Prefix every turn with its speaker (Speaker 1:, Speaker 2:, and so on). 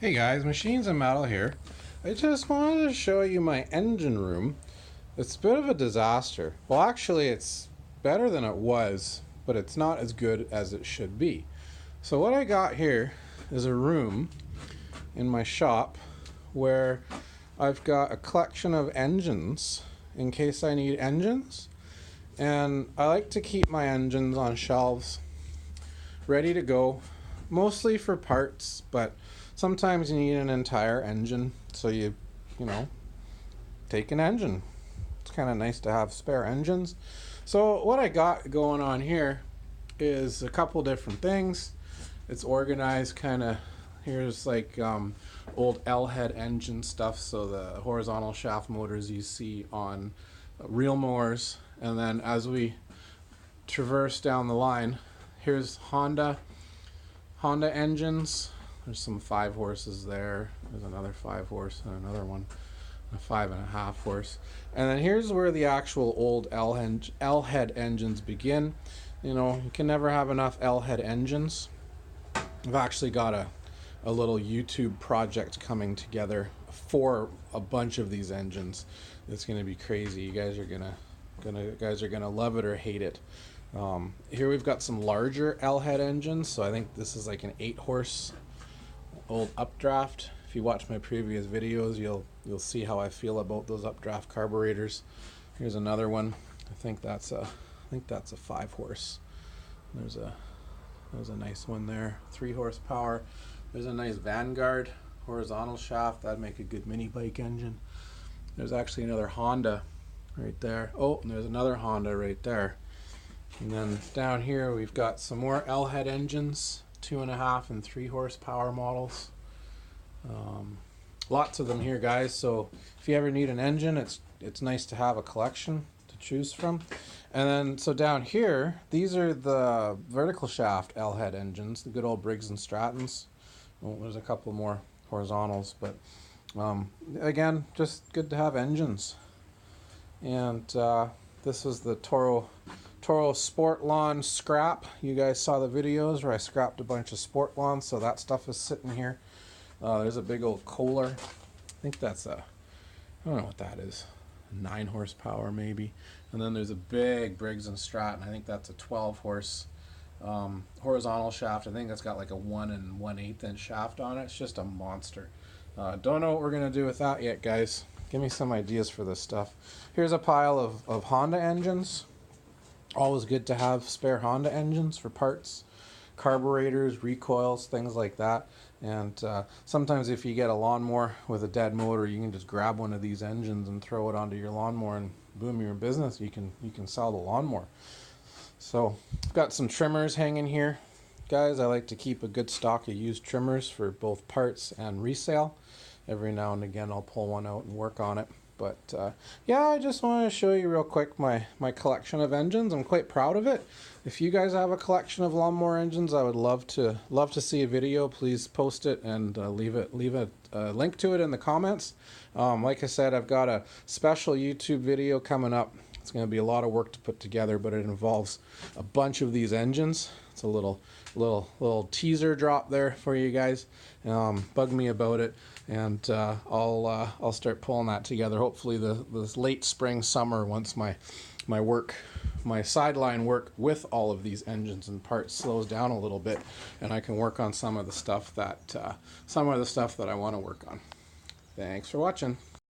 Speaker 1: Hey guys, Machines and Metal here. I just wanted to show you my engine room. It's a bit of a disaster. Well, actually, it's better than it was, but it's not as good as it should be. So what I got here is a room in my shop where I've got a collection of engines in case I need engines. And I like to keep my engines on shelves ready to go, mostly for parts, but sometimes you need an entire engine, so you take an engine. It's kind of nice to have spare engines. So what I got going on here is a couple different things. It's organized kind of, here's like old L-head engine stuff, so the horizontal shaft motors you see on reel mowers. And then as we traverse down the line, here's Honda engines. There's some 5 horses there. There's another 5 horse and another one, a 5.5 horse. And then here's where the actual old L-head engines begin. You can never have enough L-head engines. I've actually got a little YouTube project coming together for a bunch of these engines. It's going to be crazy. You guys are gonna love it or hate it. Here we've got some larger L-head engines. So I think this is like an 8 horse old updraft. If you watch my previous videos, you'll see how I feel about those updraft carburetors. Here's another one. I think that's a 5 horse. There's a nice one there, 3 horsepower. There's a nice Vanguard horizontal shaft. That'd make a good mini bike engine. There's actually another Honda right there. Oh, and there's another Honda right there. And then down here we've got some more L-head engines, 2.5 and 3 horsepower models. Lots of them here, guys. So if you ever need an engine, it's nice to have a collection to choose from. And then so down here, these are the vertical shaft L-head engines, the good old Briggs and Strattons. Well, there's a couple more horizontals, but again, just good to have engines. And this is the Toro Sport Lawn scrap. You guys saw the videos where I scrapped a bunch of sport lawns, so that stuff is sitting here. There's a big old Kohler. I think that's I don't know what that is, 9 horsepower maybe. And then there's a big Briggs and Stratton. I think that's a 12 horse horizontal shaft. I think that's got like a 1 1/8 inch shaft on it. It's just a monster. Don't know what we're gonna do with that yet, guys. Give me some ideas for this stuff. Here's a pile of Honda engines. Always good to have spare Honda engines for parts, carburetors, recoils, things like that. And sometimes if you get a lawnmower with a dead motor, you can just grab one of these engines and throw it onto your lawnmower, and boom, you're in business. You can sell the lawnmower. So I've got some trimmers hanging here. Guys, I like to keep a good stock of used trimmers for both parts and resale. Every now and again I'll pull one out and work on it. But yeah, I just wanted to show you real quick my collection of engines. I'm quite proud of it. If you guys have a collection of lawnmower engines, I would love to see a video. Please post it and leave a link to it in the comments. Like I said, I've got a special YouTube video coming up. It's going to be a lot of work to put together, but it involves a bunch of these engines. It's a little teaser drop there for you guys. Bug me about it, and I'll start pulling that together. Hopefully this late spring, summer, once my sideline work with all of these engines and parts slows down a little bit, and I can work on some of the stuff that I want to work on. Thanks for watching.